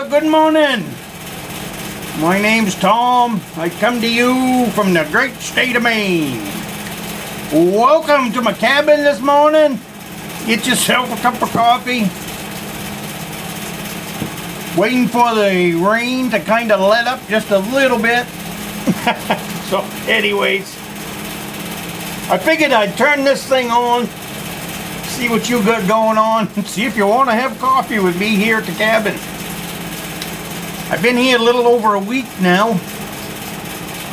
Good morning. My name's Tom. I come to you from the great state of Maine. Welcome to my cabin this morning. Get yourself a cup of coffee. Waiting for the rain to kind of let up just a little bit. So anyways, I figured I'd turn this thing on, see what you got going on, and see if you want to have coffee with me here at the cabin. I've been here a little over a week now.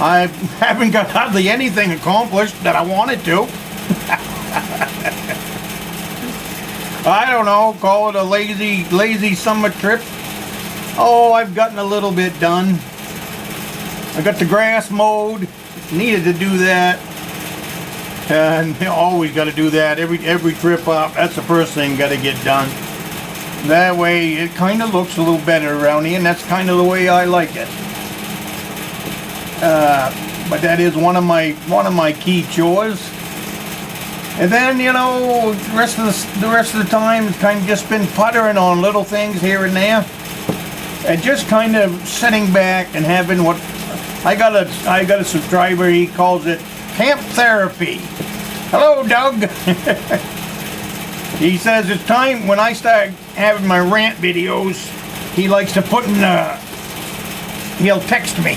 I haven't got hardly anything accomplished that I wanted to. I don't know, call it a lazy summer trip. Oh, I've gotten a little bit done. I got the grass mowed, needed to do that. And you always got to do that every trip up. That's the first thing got to get done. That way it kind of looks a little better around here, and that's kind of the way I like it. But that is one of my key chores. And then, you know, the rest of the time it's kind of just been puttering on little things here and there, and just kind of sitting back and having what I got a subscriber. He calls it camp therapy. Hello, Doug. He says it's time when I start having my rant videos. He likes to put in. He'll text me.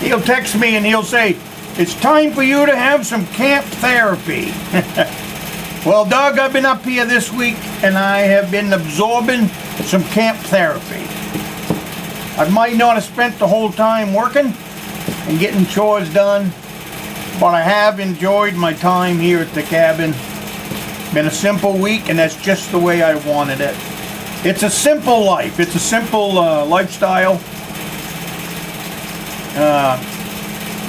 He'll text me and he'll say, "It's time for you to have some camp therapy." Well, Doug, I've been up here this week and I have been absorbing some camp therapy. I might not have spent the whole time working and getting chores done, but I have enjoyed my time here at the cabin. Been a simple week, and that's just the way I wanted it. It's a simple life. It's a simple lifestyle.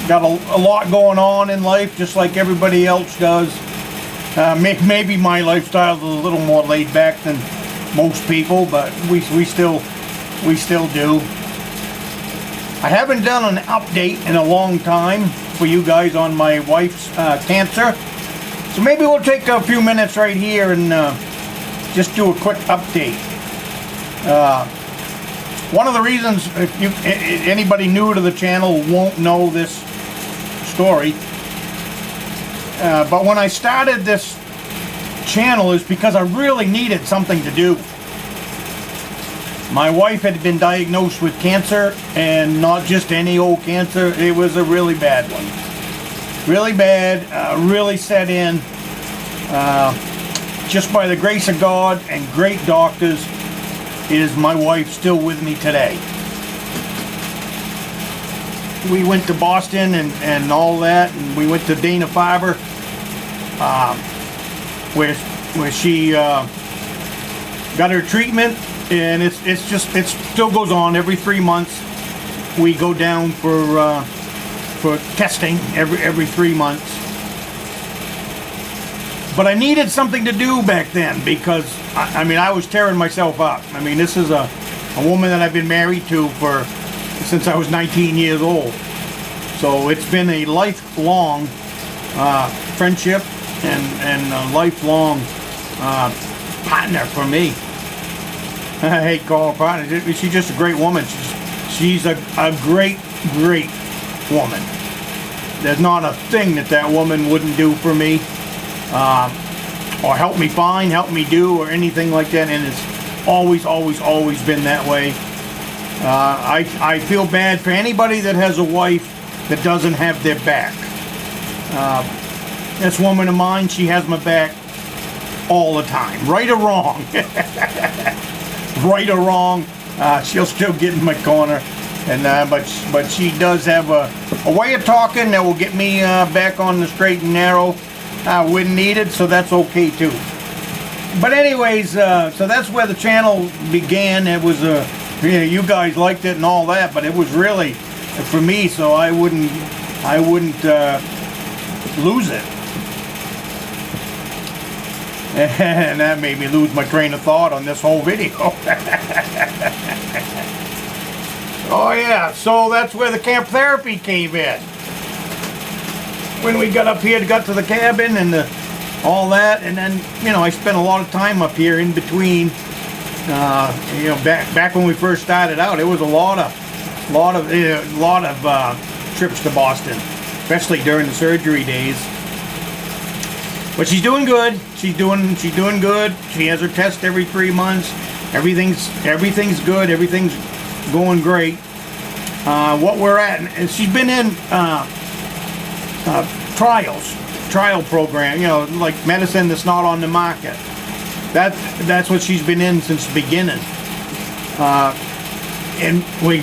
Got a lot going on in life, just like everybody else does. Maybe my lifestyle is a little more laid back than most people, but we still do. I haven't done an update in a long time for you guys on my wife's cancer, so maybe we'll take a few minutes right here and just do a quick update. One of the reasons, if anybody new to the channel won't know this story, but when I started this channel is because I really needed something to do. My wife had been diagnosed with cancer, and not just any old cancer. It was a really bad one. Really bad, really set in. Just by the grace of God and great doctors is my wife still with me today. We went to Boston and all that, and we went to Dana-Farber, where she got her treatment. And it still goes on every 3 months. We go down for testing every 3 months. But I needed something to do back then because I was tearing myself up. I mean, this is a woman that I've been married to since I was 19 years old. So it's been a lifelong friendship and a lifelong partner for me. I hate calling her partner. She's just a great woman. She's a great woman. There's not a thing that woman wouldn't do for me, or help me find, help me do, or anything like that. And it's always been that way. I feel bad for anybody that has a wife that doesn't have their back. This woman of mine, she has my back all the time, right or wrong. Right or wrong, she'll still get in my corner, and but she does have a way of talking that will get me back on the straight and narrow when needed, so that's okay too. But anyways, so that's where the channel began. It was you guys liked it and all that, but it was really for me, so I wouldn't lose it. And that made me lose my train of thought on this whole video. Oh yeah, so that's where the camp therapy came in. When we got up here, got to the cabin and all that, and then, you know, I spent a lot of time up here in between You know, back when we first started out, it was a lot of trips to Boston, especially during the surgery days. But she's doing good. She's doing good. She has her test every 3 months. Everything's good. Everything's going great. What we're at, and she's been in trial program. You know, like medicine that's not on the market. That's what she's been in since the beginning. And we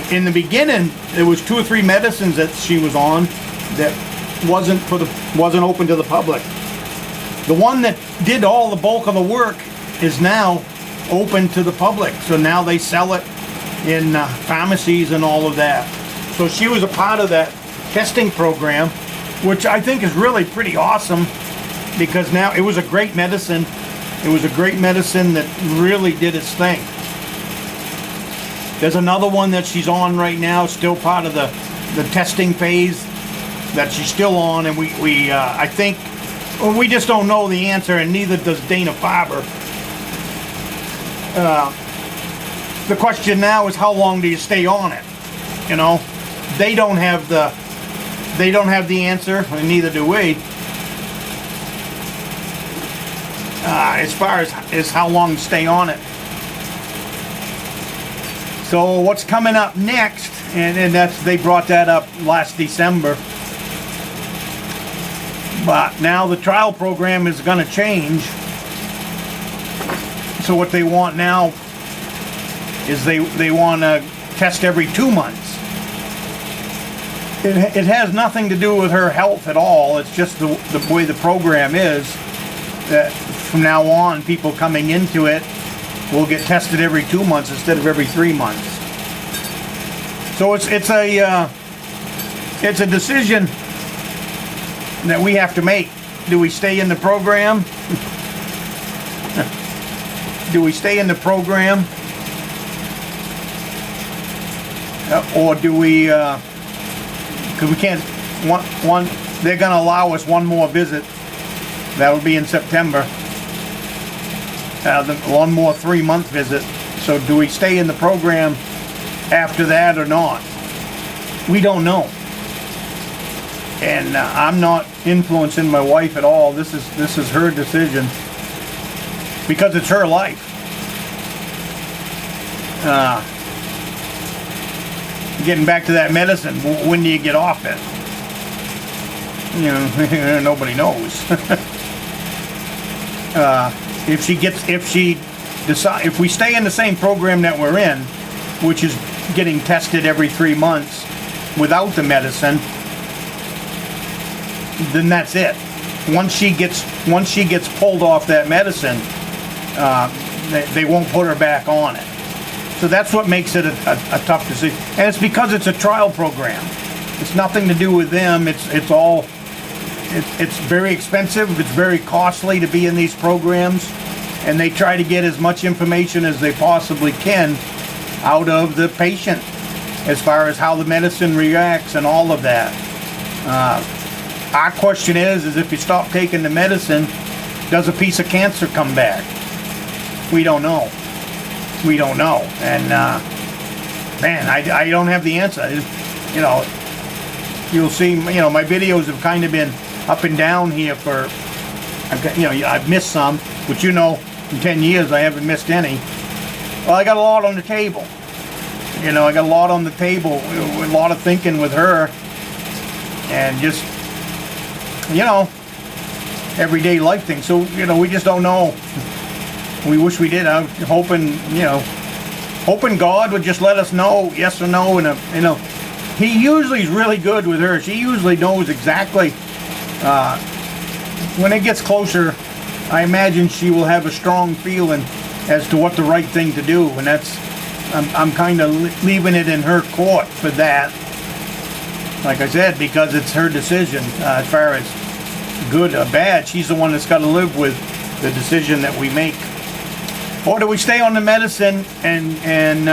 in the beginning there was 2 or 3 medicines that she was on that wasn't open to the public. The one that did all the bulk of the work is now open to the public. So now they sell it in pharmacies and all of that. So she was a part of that testing program, which I think is really pretty awesome, because now it was a great medicine. It was a great medicine that really did its thing. There's another one that she's on right now, still part of the testing phase that she's still on, and I think, well, we just don't know the answer, and neither does Dana-Farber. The question now is, how long do you stay on it? You know, they don't have the answer, and neither do we. As far as how long to stay on it. So what's coming up next, and they brought that up last December. But now the trial program is going to change. So what they want now is they want to test every 2 months. It has nothing to do with her health at all. It's just the way the program is, that from now on, people coming into it will get tested every 2 months instead of every 3 months. So it's a decision that we have to make. Do we stay in the program? Do we stay in the program? Or do we, because we can't, they're going to allow us one more visit. That would be in September. One more 3-month visit. So do we stay in the program after that or not? We don't know. And I'm not influencing my wife at all. This is her decision, because it's her life. Getting back to that medicine, when do you get off it? You know, nobody knows. If we stay in the same program that we're in, which is getting tested every 3 months without the medicine, then that's it. Once she gets pulled off that medicine, they won't put her back on it. So that's what makes it a tough decision, and it's because it's a trial program. It's nothing to do with them. It's very expensive. It's very costly to be in these programs, and they try to get as much information as they possibly can out of the patient, as far as how the medicine reacts and all of that. Our question is if you stop taking the medicine, does a piece of cancer come back? We don't know. We don't know. And man, I don't have the answer. You know, you'll see, you know, my videos have kind of been up and down here for, you know, I've missed some, but you know, in 10 years I haven't missed any. Well, I got a lot on the table. You know, I got a lot on the table, a lot of thinking with her, and just, you know, everyday life things. So, you know, we just don't know. We wish we did. I'm hoping, you know, God would just let us know, yes or no. And, you know, He usually is really good with her. She usually knows exactly. When it gets closer, I imagine she will have a strong feeling as to what the right thing to do. And that's, I'm kind of leaving it in her court for that. Like I said, because it's her decision. As far as good or bad, she's the one that's got to live with the decision that we make. Or do we stay on the medicine and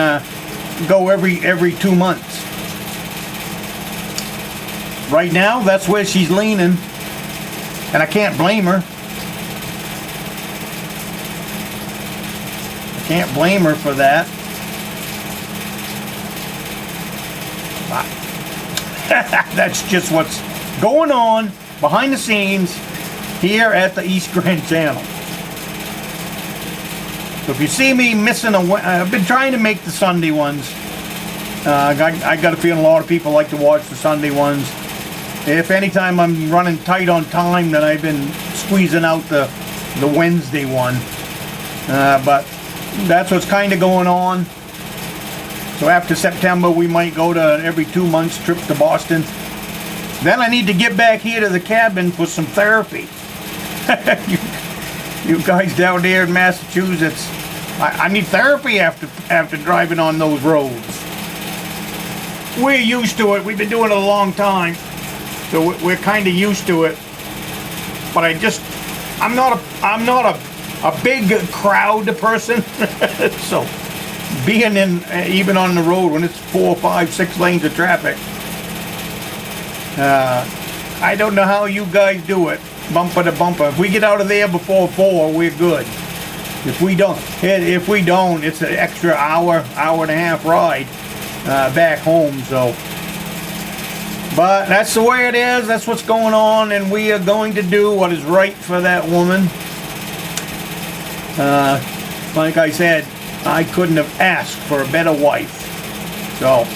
go every 2 months? Right now, that's where she's leaning, and I can't blame her. I Can't blame her for that. That's just what's going on behind the scenes here at the East Grand channel. So if you see me missing I've been trying to make the Sunday ones. I got a feeling a lot of people like to watch the Sunday ones. If anytime I'm running tight on time, then I've been squeezing out the Wednesday one. But that's what's kind of going on. So after September, we might go to every 2 months trip to Boston. Then I need to get back here to the cabin for some therapy. you guys down there in Massachusetts, I need therapy after driving on those roads. We're used to it. We've been doing it a long time, so we're kind of used to it. But I'm not a big crowd person. So being in even on the road when it's 4, 5, 6 lanes of traffic, I don't know how you guys do it, bumper to bumper. If we get out of there before 4, we're good. If we don't, it's an extra hour and a half ride back home. So, but that's the way it is. That's what's going on, and we are going to do what is right for that woman. Like I said, I couldn't have asked for a better wife. So,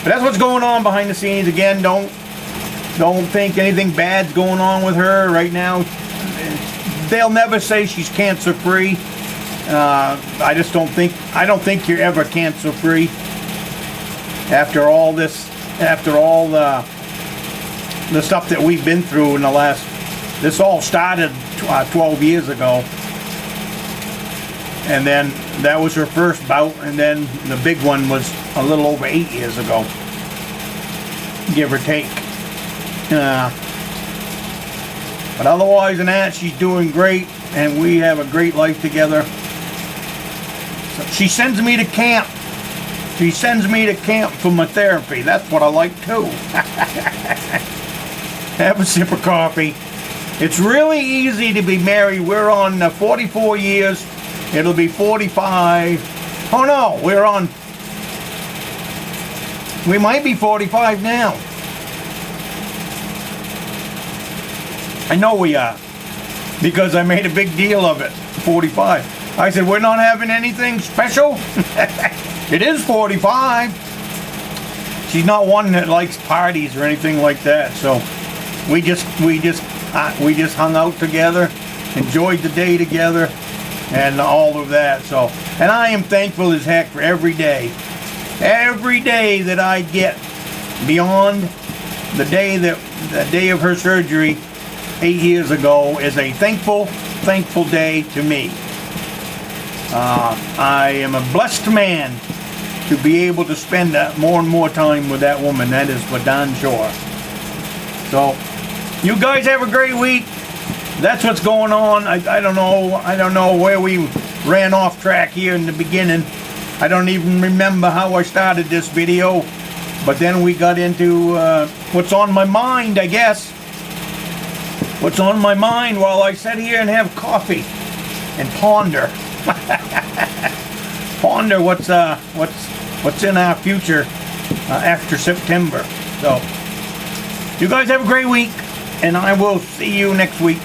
but that's what's going on behind the scenes. Again, don't think anything bad's going on with her right now. They'll never say she's cancer free. I don't think you're ever cancer free after all this, after all the stuff that we've been through in the last. This all started 12 years ago. And then that was her first bout, and then the big one was a little over 8 years ago, give or take. But otherwise than that, she's doing great, and we have a great life together. So she sends me to camp. She sends me to camp for my therapy. That's what I like too. Have a sip of coffee. It's really easy to be married. We're on 44 years. It'll be 45. Oh no, we might be 45 now. I know we are, because I made a big deal of it, 45. I said, we're not having anything special. It is 45. She's not one that likes parties or anything like that. So we just hung out together, enjoyed the day together, and all of that. So, and I am thankful as heck for every day that I get beyond the day of her surgery 8 years ago is a thankful day to me. I am a blessed man to be able to spend more and more time with that woman. That is for darn sure. So, you guys have a great week. That's what's going on. I don't know where we ran off track here in the beginning. I don't even remember how I started this video. But then we got into what's on my mind, I guess. What's on my mind while I sit here and have coffee and ponder. Ponder what's in our future after September. So, you guys have a great week, and I will see you next week.